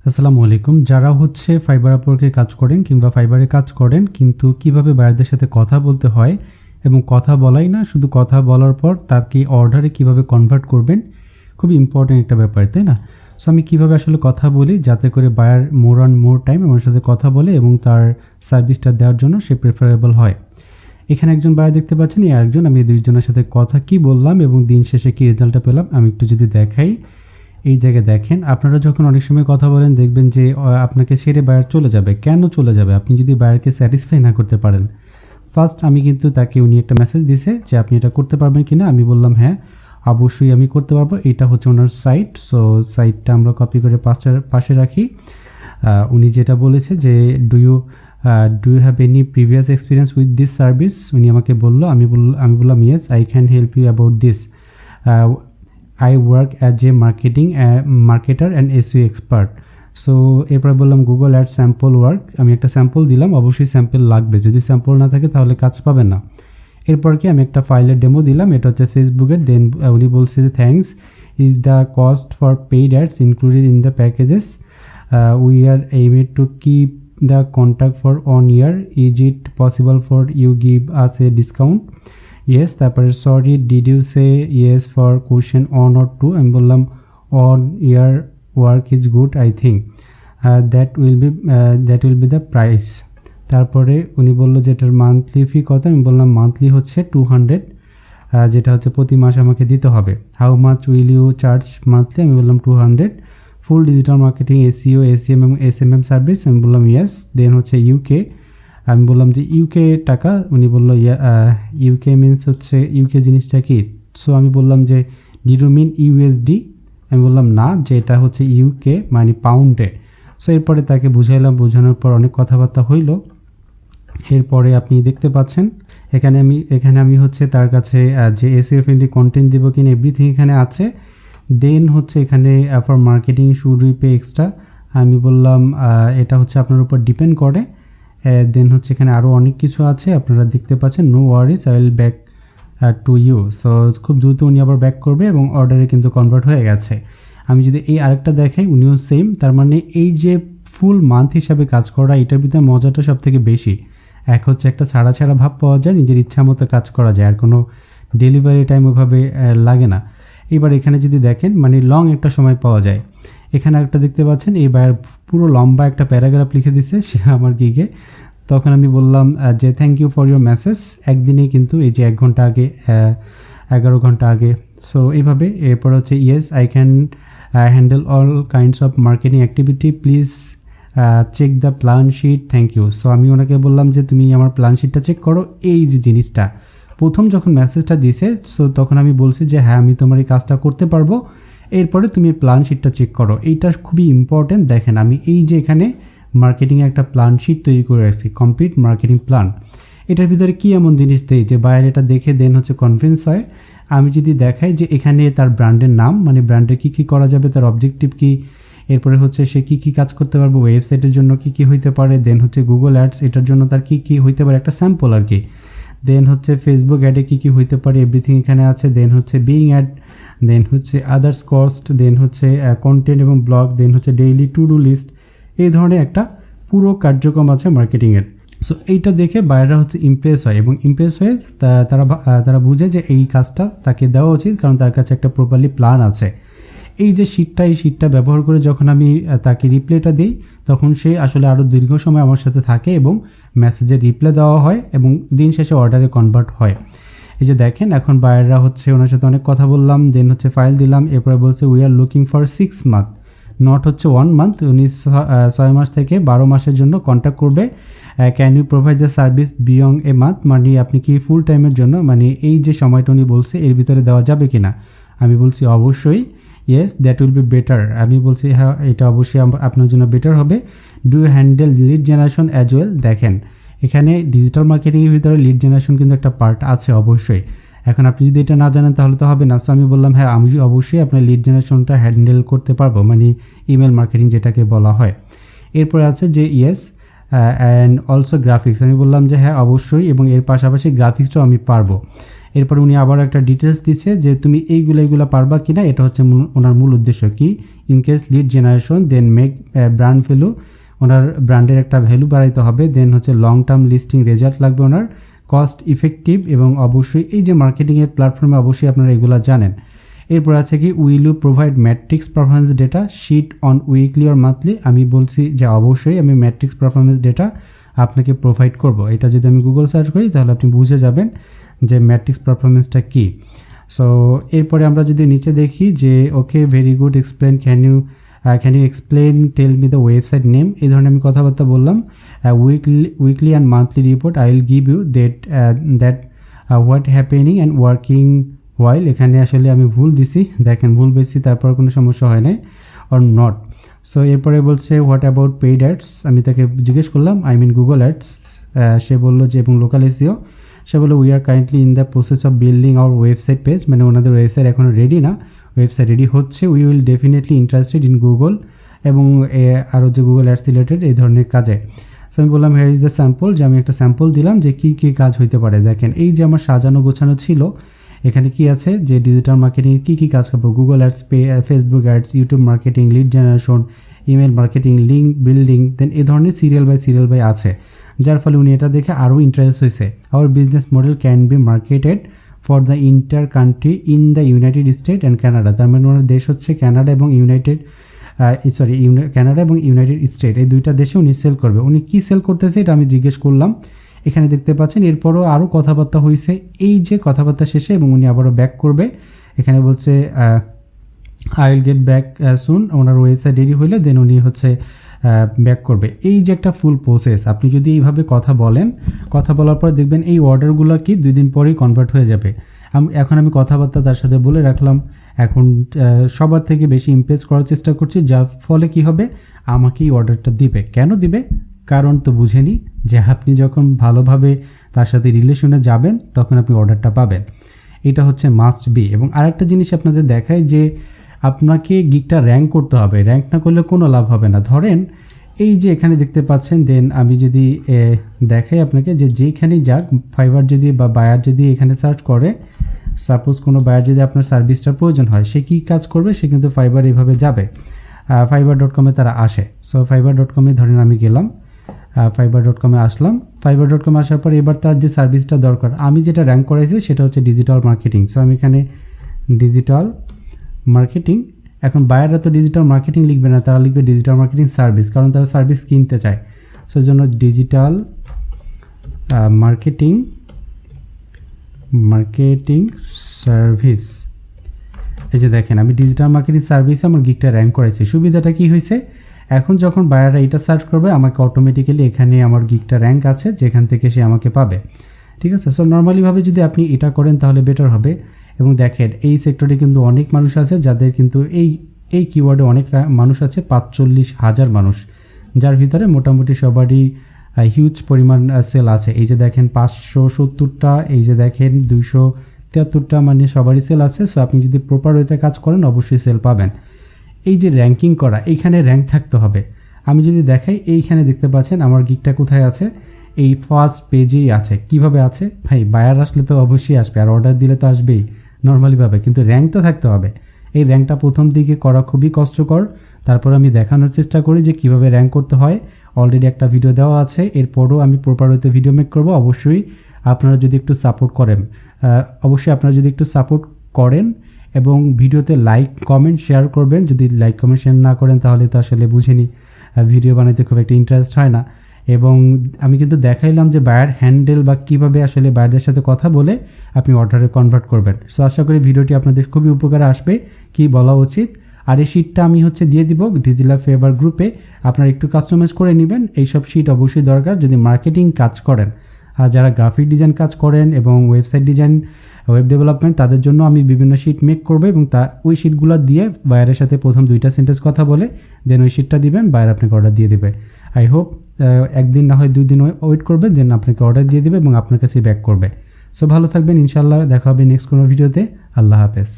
আসসালামু আলাইকুম। যারা হচ্ছে ফাইবার আপওয়ার্কে কাজ করেন কিংবা ফাইবারে কাজ করেন কিন্তু কিভাবে বায়ারদের সাথে কথা বলতে হয় এবং কথা বলাই না, শুধু কথা বলার পর তাকে অর্ডারে কিভাবে কনভার্ট করবেন, খুবই ইম্পর্টেন্ট একটা ব্যাপার, তাই না? সো আমি কীভাবে আসলে কথা বলি যাতে করে বায়ার মোর টাইম আমার সাথে কথা বলে এবং তার সার্ভিসটা দেওয়ার জন্য সে প্রেফারেবল হয়। এখানে একজন বায়ার দেখতে পাচ্ছেন, এই আরেকজন। আমি দুইজনের সাথে কথা কি বললাম এবং দিন শেষে কী রেজাল্টটা পেলাম আমি একটু যদি দেখাই। এই জায়গায় দেখেন, আপনারা যখন অনেক সময় কথা বলেন দেখবেন যে আপনাকে ছেড়ে বায়ার চলে যাবে। কেন চলে যাবে? আপনি যদি বায়ারকে স্যাটিসফাই না করতে পারেন। ফার্স্ট আমি কিন্তু তাকে উনি একটা মেসেজ দিছে যে আপনি এটা করতে পারবেন কি না। আমি বললাম হ্যাঁ অবশ্যই আমি করতে পারবো। এটা হচ্ছে ওনার সাইট। সো সাইটটা আমরা কপি করে পাশে রাখি। উনি যেটা বলেছে যে do you have any previous experience with this service, উনি আমাকে বললো। আমি বললাম yes I can help you about this. I work as a marketer and SEO expert. So এরপরে বললাম গুগল অ্যাড স্যাম্পল ওয়ার্ক। আমি একটা স্যাম্পল দিলাম, অবশ্যই স্যাম্পল লাগবে, যদি স্যাম্পল না থাকে তাহলে কাজ পাবেন না। এরপর কি আমি একটা ফাইলের ডেমো দিলাম, এটা হচ্ছে ফেসবুকের। দেন উনি বলছে যে thanks, is the cost for paid ads included in the packages, we are aimed to keep the contact for 1 year, is it possible for you give us a discount? Yes. তারপরে sorry did you say yes for question 1 or 2? আমি বললাম one year work is good, I think that will be the price. তারপরে উনি বললো যে এটার monthly ফি কত? আমি বললাম মান্থলি হচ্ছে 200, যেটা হচ্ছে প্রতি মাস আমাকে দিতে হবে। How much will you charge monthly? আমি বললাম 200। Full digital marketing, SEO, SEM এবং এসএমএম সার্ভিস? আমি বললাম ইয়েস। দেন হচ্ছে ইউকে। আমি বললাম যে ইউকে টাকা। উনি বললো ইউকে মিনস হচ্ছে ইউকে জিনিসটা কি? সো আমি বললাম যে ডিড ইউ মিন ইউএসডি? আমি বললাম না, যে এটা হচ্ছে ইউকে মানে পাউন্ডে। সো এরপরে তাকে বুঝাইলাম, বোঝানোর পর অনেক কথাবার্তা হইল। এরপরে আপনি দেখতে পাচ্ছেন এখানে আমি হচ্ছে তার কাছে যে এসইও ফ্রেন্ডলি কন্টেন্ট দিব কিনা এভরিথিং এখানে আছে। দেন হচ্ছে এখানে for marketing should we pay extra? আমি বললাম এটা হচ্ছে আপনার উপর ডিপেন্ড করে। দেন হচ্ছে এখানে আরও অনেক কিছু আছে, আপনারা দেখতে পাচ্ছেন। No worries, I will back to you. So খুব দ্রুত উনি আবার ব্যাক করবে এবং অর্ডারে কিন্তু কনভার্ট হয়ে গেছে। আমি যদি এই আরেকটা দেখাই, উনিও সেম। তার মানে এই যে ফুল মান্থ হিসাবে কাজ করা, এটার ভিতরে মজাটা সব থেকে বেশি। এক হচ্ছে একটা ছাড়া ভাব পাওয়া যায়, নিজের ইচ্ছা মতো কাজ করা যায়, আর কোনো ডেলিভারি টাইম ওইভাবে লাগে না। এবার এখানে যদি দেখেন মানে লং একটা সময় পাওয়া যায়। এখানে একটা দেখতে পাচ্ছেন, এই বায়ার পুরো লম্বা একটা প্যারাগ্রাফ লিখে দিছে সে আমার গিগে। তখন আমি বললাম যে thank you for your message. একদিনেই কিন্তু এই যে 1 ঘন্টা আগে, 11 ঘন্টা আগে। সো এইভাবে। এরপর হচ্ছে yes I can handle all kinds of marketing activity, please check the plan sheet, thank you. So আমি ওনাকে বললাম যে তুমি আমার প্ল্যান শিটটা চেক করো। এই যে জিনিসটা প্রথম যখন মেসেজটা দিছে, সো তখন আমি বলছি যে হ্যাঁ আমি তোমার এই কাজটা করতে পারবো, এরপরে তুমি প্ল্যান শিটটা চেক করো। এইটা খুবই ইম্পর্টেন্ট। দেখেন আমি এই যে এখানে মার্কেটিংয়ে একটা প্ল্যান শিট তৈরি করে রাখছি, কমপ্লিট মার্কেটিং প্ল্যান। এটার ভিতরে কি এমন জিনিস দেই যে বায়ার এটা দেখে দেন হচ্ছে কনভিন্স হয়। আমি যদি দেখাই যে এখানে তার ব্র্যান্ডের নাম, মানে ব্র্যান্ডের কী করা যাবে, তার অবজেক্টিভ কী, এরপরে হচ্ছে সে কী কাজ করতে পারবে, ওয়েবসাইটের জন্য কী হইতে পারে, দেন হচ্ছে গুগল অ্যাডস এটার জন্য তার কী হইতে পারে, একটা স্যাম্পল আর কি। দেন হচ্ছে ফেসবুক অ্যাডে কী হইতে পারে, এভরিথিং এখানে আছে। দেন হচ্ছে বিইং অ্যাড, দেন হচ্ছে আদার্স কস্ট, দেন হচ্ছে কন্টেন্ট এবং ব্লগ, দেন হচ্ছে ডেইলি টু ডু লিস্ট। এই ধরনের একটা পুরো কার্যক্রম আছে মার্কেটিংয়ের। সো এইটা দেখে বায়াররা হচ্ছে ইমপ্রেস হয় এবং ইমপ্রেস হয়ে তারা বুঝে যে এই কাজটা তাকে দেওয়া উচিত, কারণ তার কাছে একটা প্রপারলি প্ল্যান আছে। এই যে শিটটা ব্যবহার করে যখন আমি তাকে রিপ্লাইটা দিই, তখন সে আসলে আরও দীর্ঘ সময় আমার সাথে থাকে এবং মেসেজের রিপ্লাই দেওয়া হয় এবং দিন শেষে অর্ডারে কনভার্ট হয়। এই যে দেখেন এখন বায়াররা হচ্ছে ওনার সাথে অনেক কথা বললাম, দেন হচ্ছে ফাইল দিলাম। এরপরে বলছে we are looking for 6 months, not হচ্ছে 1 month। উনি 6 মাস থেকে 12 মাসের জন্য কন্ট্যাক্ট করবে। Can you provide the service beyond a month? মানে আপনি কি ফুল টাইমের জন্য, মানে এই যে সময়টা উনি বলছে এর ভিতরে দেওয়া যাবে কি না? আমি বলছি অবশ্যই, yes that will be better. আমি বলছি হ্যাঁ এটা অবশ্যই আপনার জন্য বেটার হবে। Do you handle lead generation as well? দেখেন এখানে ডিজিটাল মার্কেটিংয়ের ভিতরে লিড জেনারেশন কিন্তু একটা পার্ট আছে অবশ্যই। এখন আপনি যদি এটা না জানেন তাহলে তো হবে না। সো আমি বললাম হ্যাঁ আমি অবশ্যই আপনার লিড জেনারেশনটা হ্যান্ডেল করতে পারবো, মানে ইমেল মার্কেটিং যেটাকে বলা হয়। এরপরে আছে যে ইয়েস অ্যান্ড অলসো গ্রাফিক্স। আমি বললাম যে হ্যাঁ অবশ্যই, এবং এর পাশাপাশি গ্রাফিক্সটাও আমি পারবো। এরপর উনি আবার একটা ডিটেলস দিচ্ছে যে তুমি এইগুলা পারবা কিনা, এটা হচ্ছে ওনার মূল উদ্দেশ্য কি, in case lead generation, then make brand value, ওনার ব্র্যান্ডের একটা ভ্যালু বাড়াইতে হবে, দেন হচ্ছে লং টার্ম লিস্টিং রেজাল্ট লাগবে ওনার, কস্ট ইফেক্টিভ, এবং অবশ্যই এই যে মার্কেটিংয়ের প্ল্যাটফর্মে অবশ্যই আপনারা এগুলো জানেন। এরপর আছে কি will you provide matrix performance data sheet on weekly or monthly. আমি বলছি যে অবশ্যই আমি ম্যাট্রিক্স পারফরমেন্স ডেটা আপনাকে প্রোভাইড করব। এটা যদি আমি গুগল সার্চ করি তাহলে আপনি বুঝে যাবেন যে ম্যাট্রিক্স পারফরমেন্সটা কী। সো এরপরে আমরা যদি নিচে দেখি যে okay very good explain, can you explain tell me the website name, এই ধরনের আমি কথাবার্তা বললাম। Weekly and monthly report I will give you that what happening and working while. এখানে আসলে আমি ভুল দিছি, দেখেন ভুল বেশি, তারপর কোনো সমস্যা হয় নাই, অর নট। সো এরপরে বলছে হোয়াট অ্যাবাউট পেইড অ্যাডস, আমি তাকে জিজ্ঞেস করলাম আই মিন গুগল অ্যাডস, সে বললো যে এবং লোকাল এসিও, সে বললো we are currently in the process of building hour website page, মানে ওনাদের ওয়েবসাইট এখনও রেডি না, ওয়েবসাইট রেডি হচ্ছে, we will definitely interested in Google, এবং আরও যে গুগল অ্যাডস রিলেটেড এই ধরনের কাজে। সো আমি বললাম হেয়ার ইজ দ্য স্যাম্পল, যে আমি একটা স্যাম্পল দিলাম যে কী কী কাজ হইতে পারে। দেখেন এই যে আমার সাজানো গোছানো ছিল, এখানে কি আছে যে ডিজিটাল মার্কেটিং কী কী কাজ করবো, Google ads, Facebook ads, YouTube marketing, lead generation, email marketing, link building, then এই ধরনের সিরিয়াল বাই আছে, যার ফলে উনি এটা দেখে আরও ইন্টারেস্ট হয়েছে। Hour business model can be marketed for the inter country in the United state and Canada. তার মানে ওনার দেশ হচ্ছে কানাডা এবং কানাডা এবং ইউনাইটেড স্টেট, এই দুইটা দেশে উনি সেল করবে। উনি কি সেল করতেছে এটা আমি জিজ্ঞেস করলাম, এখানে দেখতে পাচ্ছেন। এরপরও আরও কথাবার্তা হয়েছে, এই যে কথাবার্তা শেষে এবং উনি আবারও ব্যাক করবে, এখানে বলছে I will get back soon, owner website ready হইলে দেন উনি হচ্ছে ব্যাক করবে। এই যে একটা ফুল প্রসেস, আপনি যদি এইভাবে কথা বলেন, কথা বলার পর দেখবেন এই অর্ডারগুলো কি 2 দিন পরেই কনভার্ট হয়ে যাবে। এখন আমি কথাবার্তা তার সাথে বলে রাখলাম, এখন সবার থেকে বেশি ইমপ্রেস করার চেষ্টা করছি, যার ফলে কি হবে, আমাকেই অর্ডারটা দিবে। কেন দিবে, কারণ তো বুঝেনি যে আপনি যখন ভালোভাবে তার সাথে রিলেশনে যাবেন তখন আপনি অর্ডারটা পাবেন, এটা হচ্ছে মাস্ট বি। এবং আরেকটা জিনিস আপনাদের দেখায় যে আপনাকে গিগটা র্যাঙ্ক করতে হবে, র্যাঙ্ক না করলে কোনো লাভ হবে না। ধরেন এই যে এখানে দেখতে পাচ্ছেন, দেন আমি যদি দেখাই আপনাকে যে যেখানেই যাক, ফাইবার যদি বা বায়ার যদি এখানে সার্চ করে, সাপোজ কোনো বায়ার যদি আপনার সার্ভিসটার প্রয়োজন হয়, সে কী কাজ করবে, সে কিন্তু ফাইবার এইভাবে যাবে, fiverr.com-এ তারা আসে। সো fiverr.com-এ ধরেন আমি গেলাম, fiverr.com-এ আসলাম, fiverr.com-এ আসার পর এবার তার যে সার্ভিসটা দরকার, আমি যেটা র্যাঙ্ক করাইছি সেটা হচ্ছে ডিজিটাল মার্কেটিং। সো আমি এখানে ডিজিটাল মার্কেটিং, এখন বায়াররা তো ডিজিটাল মার্কেটিং লিখবে না, তারা লিখবে ডিজিটাল মার্কেটিং সার্ভিস, কারণ তারা সার্ভিস কিনতে চায়। সো জন্য ডিজিটাল মার্কেটিং সার্ভিস, এই যে দেখেন আমি ডিজিটাল মার্কেটিং সার্ভিসে আমার গিগটা র্যাঙ্ক করাইছি। সুবিধাটা কি হয়েছে, এখন যখন বায়াররা এটা সার্চ করবে আমাকে অটোমেটিক্যালি এখানে আমার গিগটা র্যাঙ্ক আছে, যেখান থেকে সে আমাকে পাবে। ঠিক আছে, সো নর্মালিভাবে যদি আপনি এটা করেন তাহলে বেটার হবে। এবং দেখেন এই সেক্টরে কিন্তু অনেক মানুষ আছে যাদের কিন্তু এই কিওয়ার্ডে অনেক মানুষ আছে, 45,000 মানুষ, যার ভিতরে মোটামুটি সবারই হিউজ পরিমাণ সেল আছে। এই যে দেখেন 570টা, এই যে দেখেন 273টা, মানে সবারই সেল আছে। সো আপনি যদি প্রপার ওয়েতে কাজ করেন অবশ্যই সেল পাবেন। এই যে র্যাঙ্কিং করা, এইখানে র্যাঙ্ক থাকতে হবে। আমি যদি দেখাই, এইখানে দেখতে পাচ্ছেন আমার গিগটা কোথায় আছে, এই ফার্স্ট পেজেই আছে। কিভাবে আছে ভাই, বায়ার আসলে তো অবশ্যই আসবে, আর অর্ডার দিলে তো আসবেই নর্মালিভাবে, কিন্তু র্যাঙ্ক তো থাকতে হবে। এই র্যাঙ্কটা প্রথম দিকে করা খুবই কষ্টকর, তারপর আমি দেখানোর চেষ্টা করি যে কিভাবে র্যাঙ্ক করতে হয়। অলরেডি একটা ভিডিও দেওয়া আছে, এরপরও আমি প্রপার ওয়েতে ভিডিও মেক করব। অবশ্যই আপনারা যদি একটু সাপোর্ট করেন, এবং ভিডিওতে লাইক কমেন্ট শেয়ার করবেন। যদি লাইক কমেন্ট শেয়ার না করেন তাহলে তো আসলে বুঝেনি ভিডিও বানাইতে খুব একটা ইন্টারেস্ট হয় না। এবং আমি কিন্তু দেখাইলাম যে বায়ার হ্যান্ডেল বা কীভাবে আসলে বায়ারদের সাথে কথা বলে আপনি অর্ডারে কনভার্ট করবেন। সো আশা করি ভিডিওটি আপনাদের খুবই উপকারে আসবে, কি বলা উচিত। আর এই শিটটা আমি দিয়ে দিব ডিজিটাল ফেভার গ্রুপে, আপনারা একটু কাস্টমাইজ করে নেবেন। এইসব শিট অবশ্যই দরকার যদি মার্কেটিং কাজ করেন। আর যারা গ্রাফিক ডিজাইন কাজ করেন এবং ওয়েবসাইট ডিজাইন, ওয়েব ডেভেলপমেন্ট, তাদের জন্য আমি বিভিন্ন শিট মেক করবো, এবং ওই শিটগুলো দিয়ে বায়ারের সাথে প্রথম 2টা সেন্টেন্স কথা বলে দেন ওই শিটটা দিবেন, বায়ার আপনাকে অর্ডার দিয়ে দেবে। আই হোপ একদিন না হয় 2 দিন ওয়েট করবে, দেন আপনাকে অর্ডার দিয়ে দেবে এবং আপনার কাছে ব্যাক করবে। সো ভালো থাকবেন, ইনশাল্লাহ দেখা হবে নেক্সট কোনো ভিডিওতে। আল্লাহ হাফেজ।